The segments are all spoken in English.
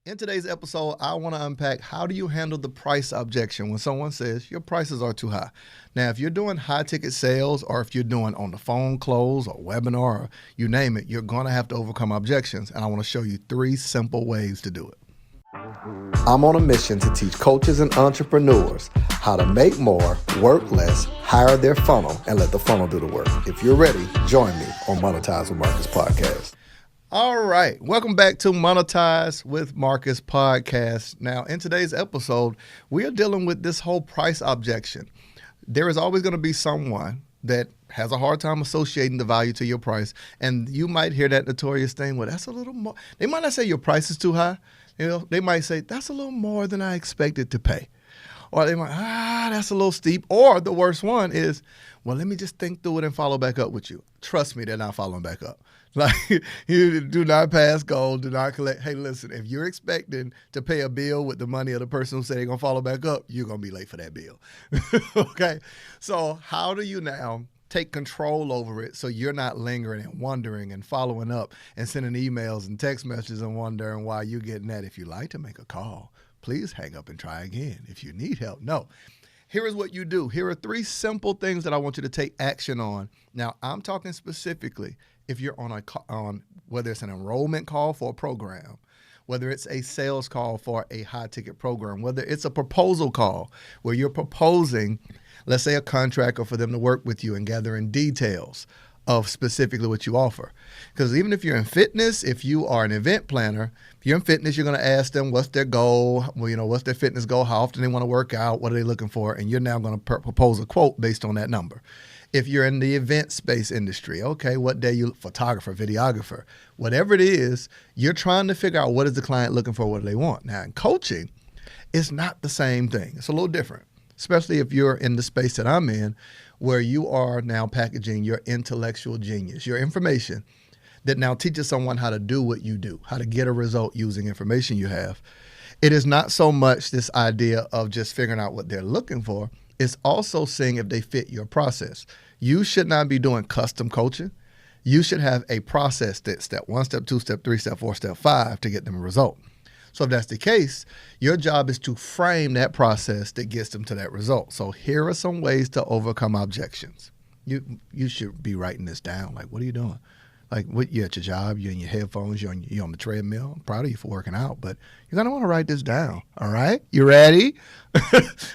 In today's episode, I want to unpack how do you handle the price objection when someone says your prices are too high. Now, if you're doing high ticket sales or if you're doing on the phone close or webinar or you name it, you're going to have to overcome objections. And I want to show you 3 simple ways to do it. I'm on a mission to teach coaches and entrepreneurs how to make more, work less, hire their funnel, and let the funnel do the work. If you're ready, join me on Monetize with Marcus podcast. All right. Welcome back to Monetize with Marcus podcast. Now, in today's episode, we are dealing with this whole price objection. There is always going to be someone that has a hard time associating the value to your price. And you might hear that notorious thing, well, that's a little more. They might not say your price is too high. You know, they might say, that's a little more than I expected to pay. Or they might, that's a little steep. Or the worst one is, well, let me just think through it and follow back up with you. Trust me, they're not following back up. Like, you do not pass go, do not collect. Hey, listen, if you're expecting to pay a bill with the money of the person who said they're going to follow back up, you're going to be late for that bill. Okay? So how do you now take control over it so you're not lingering and wondering and following up and sending emails and text messages and wondering why you're getting that? If you like to make a call, please hang up and try again. If you need help, no. Here is what you do. Here are 3 simple things that I want you to take action on. Now, I'm talking specifically if you're on whether it's an enrollment call for a program, whether it's a sales call for a high-ticket program, whether it's a proposal call where you're proposing, let's say, a contract or for them to work with you and gathering details of specifically what you offer. Because even if you're in fitness, if you are an event planner, if you're in fitness, you're going to ask them what's their goal, what's their fitness goal, how often they want to work out, what are they looking for, and you're now going to propose a quote based on that number. If you're in the event space industry, okay, what day you photographer, videographer, whatever it is, you're trying to figure out what is the client looking for, what do they want. Now, in coaching, it's not the same thing. It's a little different, especially if you're in the space that I'm in, where you are now packaging your intellectual genius, your information that now teaches someone how to do what you do, how to get a result using information you have. It is not so much this idea of just figuring out what they're looking for. It's also seeing if they fit your process. You should not be doing custom coaching. You should have a process that's step 1, step 2, step 3, step 4, step 5 to get them a result. So if that's the case, your job is to frame that process that gets them to that result. So here are some ways to overcome objections. You should be writing this down. Like, what are you doing? Like, you're at your job, you're in your headphones, you're on the treadmill. I'm proud of you for working out, but you're going to want to write this down. All right? You ready?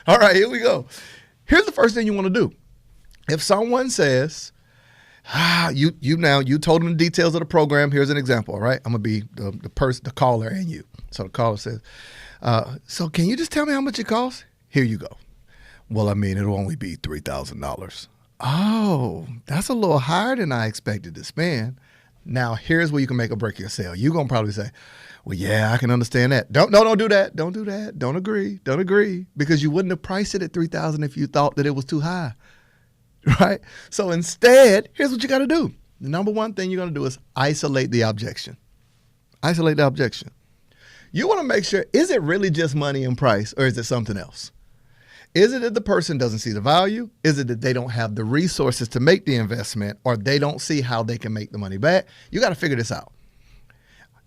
All right, here we go. Here's the first thing you want to do. If someone says, you told them the details of the program. Here's an example, all right? I'm going to be the caller and you. So the caller says, so can you just tell me how much it costs? Here you go. Well, I mean, it'll only be $3,000. Oh, that's a little higher than I expected to spend. Now, here's where you can make or break your sale. You're going to probably say, well, yeah, I can understand that. Don't do that. Don't do that. Don't agree. Because you wouldn't have priced it at $3,000 if you thought that it was too high, right? So instead, here's what you got to do. The number one thing you're going to do is isolate the objection. Isolate the objection. You want to make sure, is it really just money and price, or is it something else? Is it that the person doesn't see the value? Is it that they don't have the resources to make the investment, or they don't see how they can make the money back? You got to figure this out.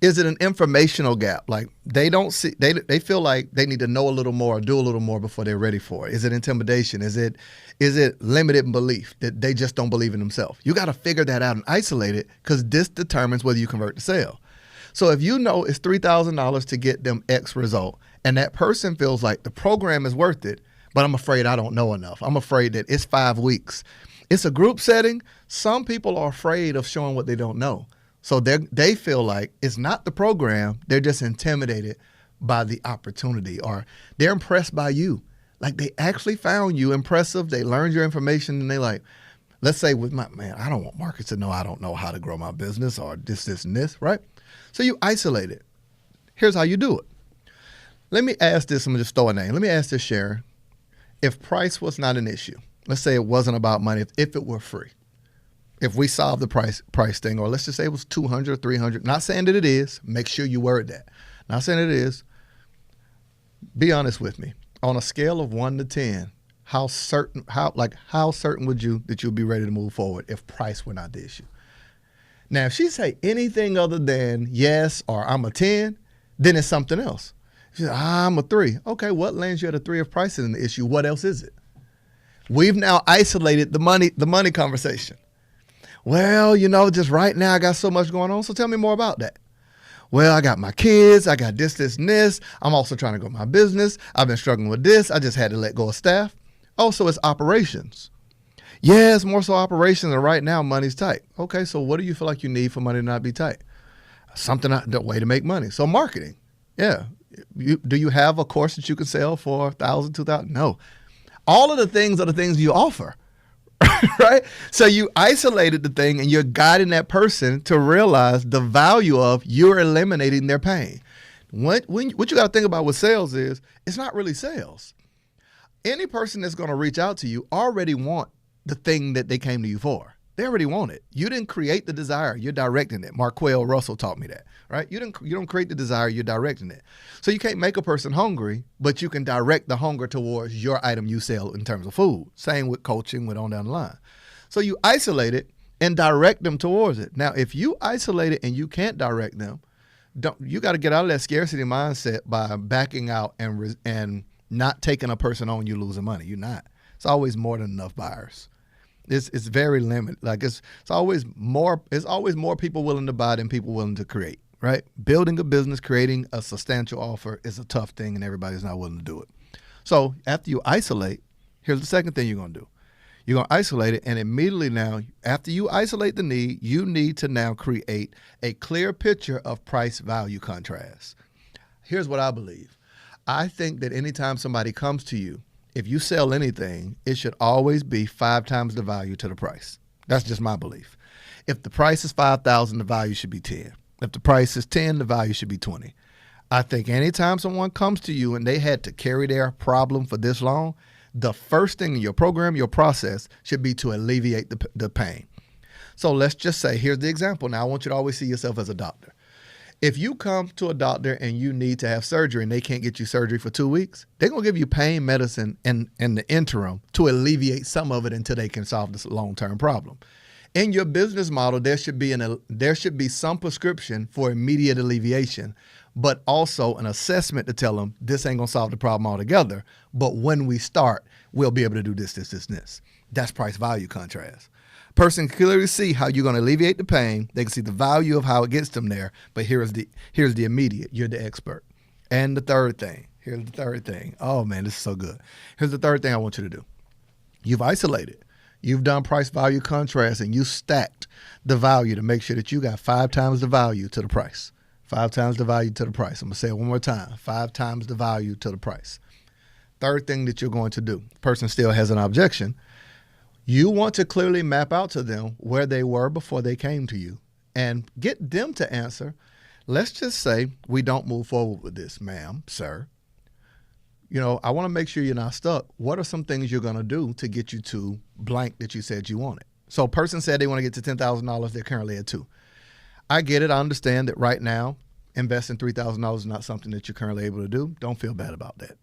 Is it an informational gap? Like they feel like they need to know a little more or do a little more before they're ready for it. Is it intimidation? Is it limited belief that they just don't believe in themselves? You got to figure that out and isolate it, because this determines whether you convert the sale. So if you know it's $3,000 to get them X result, and that person feels like the program is worth it, but I'm afraid I don't know enough. I'm afraid that it's 5 weeks. It's a group setting. Some people are afraid of showing what they don't know. So they feel like it's not the program. They're just intimidated by the opportunity, or they're impressed by you. Like they actually found you impressive. They learned your information, and they like, let's say with I don't want Marcus to know I don't know how to grow my business or this, and this, right? So you isolate it. Here's how you do it. Let me ask this. I'm going to just throw a name. Let me ask this, Sharon. If price was not an issue, let's say it wasn't about money, if it were free, if we solved the price thing, or let's just say it was 200 or 300, not saying that it is, make sure you word that. Not saying it is. Be honest with me. On a scale of 1 to 10, how certain would you that you'll be ready to move forward if price were not the issue? Now, if she say anything other than yes or I'm a 10, then it's something else. She said, I'm a 3. Okay, what lands you at a 3 if price isn't the issue? What else is it? We've now isolated the money conversation. Well, just right now I got so much going on, so tell me more about that. Well, I got my kids, I got this, and this. I'm also trying to grow my business. I've been struggling with this. I just had to let go of staff. Oh, so it's operations. Yeah, it's more so operations, and right now money's tight. Okay, so what do you feel like you need for money to not be tight? The way to make money. So marketing. Yeah. Do you have a course that you can sell for $1,000, $2,000? No. All of the things are the things you offer. Right? So you isolated the thing and you're guiding that person to realize the value of you're eliminating their pain. What you got to think about with sales is it's not really sales. Any person that's going to reach out to you already want the thing that they came to you for. They already want it. You didn't create the desire. You're directing it. 𝗦𝗶𝗺𝗀 taught me that, right? You don't create the desire. You're directing it. So you can't make a person hungry, but you can direct the hunger towards your item you sell in terms of food. Same with coaching, with on down the line. So you isolate it and direct them towards it. Now, if you isolate it and you can't direct them, you got to get out of that scarcity mindset by backing out and not taking a person on you losing money. You're not. It's always more than enough buyers. It's very limited. Like it's always more people willing to buy than people willing to create, right? Building a business, creating a substantial offer is a tough thing and everybody's not willing to do it. So after you isolate, here's the second thing you're going to do. You're going to isolate it, and immediately now, after you isolate the need, you need to now create a clear picture of price-value contrast. Here's what I believe. I think that anytime somebody comes to you, if you sell anything, it should always be 5 times the value to the price. That's just my belief. If the price is $5,000, the value should be 10. If the price is 10, the value should be 20. I think anytime someone comes to you and they had to carry their problem for this long, the first thing in your program, your process, should be to alleviate the pain. So let's just say, here's the example. Now, I want you to always see yourself as a doctor. If you come to a doctor and you need to have surgery and they can't get you surgery for 2 weeks, they're going to give you pain medicine in the interim to alleviate some of it until they can solve this long-term problem. In your business model, there should be some prescription for immediate alleviation, but also an assessment to tell them this ain't going to solve the problem altogether. But when we start, we'll be able to do this, this, this, and this. That's price value contrast. Person can clearly see how you're going to alleviate the pain. They can see the value of how it gets them there. But here's the immediate. You're the expert. And the third thing. Here's the third thing. Oh, man, this is so good. Here's the third thing I want you to do. You've isolated. You've done price value contrast, and you stacked the value to make sure that you got 5 times the value to the price. 5 times the value to the price. I'm going to say it one more time. 5 times the value to the price. Third thing that you're going to do. The person still has an objection. You want to clearly map out to them where they were before they came to you and get them to answer. Let's just say we don't move forward with this, ma'am, sir. I want to make sure you're not stuck. What are some things you're going to do to get you to blank that you said you wanted? So a person said they want to get to $10,000. They're currently at 2. I get it. I understand that right now, investing $3,000 is not something that you're currently able to do. Don't feel bad about that.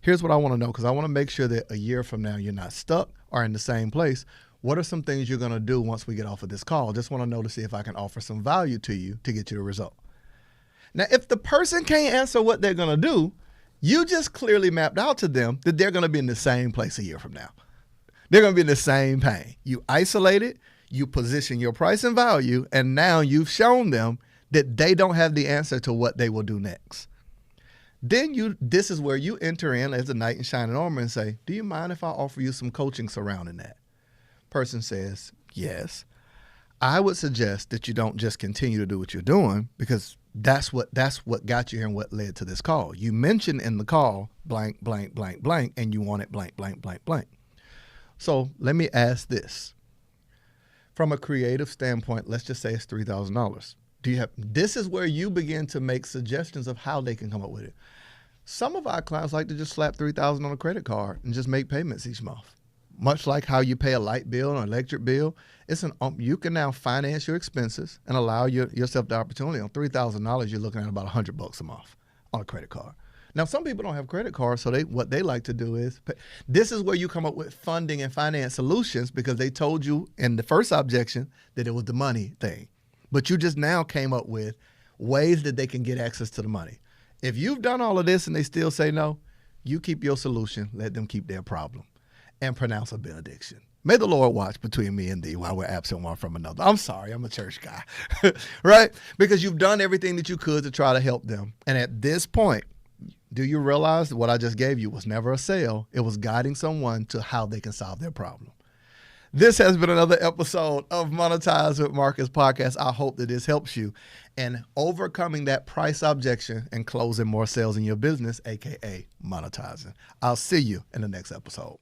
Here's what I want to know, because I want to make sure that a year from now you're not stuck or in the same place. What are some things you're going to do once we get off of this call? Just want to know to see if I can offer some value to you to get you the result. Now, if the person can't answer what they're going to do, you just clearly mapped out to them that they're going to be in the same place a year from now. They're going to be in the same pain. You isolate it, you position your price and value, and now you've shown them that they don't have the answer to what they will do next. Then this is where you enter in as a knight in shining armor and say, do you mind if I offer you some coaching surrounding that? Person says, yes. I would suggest that you don't just continue to do what you're doing, because that's what got you here and what led to this call. You mentioned in the call, blank, blank, blank, blank, and you wanted blank, blank, blank, blank. So let me ask this. From a creative standpoint, let's just say it's $3,000. This is where you begin to make suggestions of how they can come up with it. Some of our clients like to just slap $3,000 on a credit card and just make payments each month. Much like how you pay a light bill or an electric bill, you can now finance your expenses and allow yourself the opportunity. On $3,000, you're looking at about $100 a month on a credit card. Now, some people don't have credit cards, so what they like to do is this is where you come up with funding and finance solutions, because they told you in the first objection that it was the money thing. But you just now came up with ways that they can get access to the money. If you've done all of this and they still say no, you keep your solution, let them keep their problem, and pronounce a benediction. May the Lord watch between me and thee while we're absent one from another. I'm sorry, I'm a church guy, right? Because you've done everything that you could to try to help them. And at this point, do you realize that what I just gave you was never a sale? It was guiding someone to how they can solve their problem. This has been another episode of Monetize with Marcus podcast. I hope that this helps you in overcoming that price objection and closing more sales in your business, aka monetizing. I'll see you in the next episode.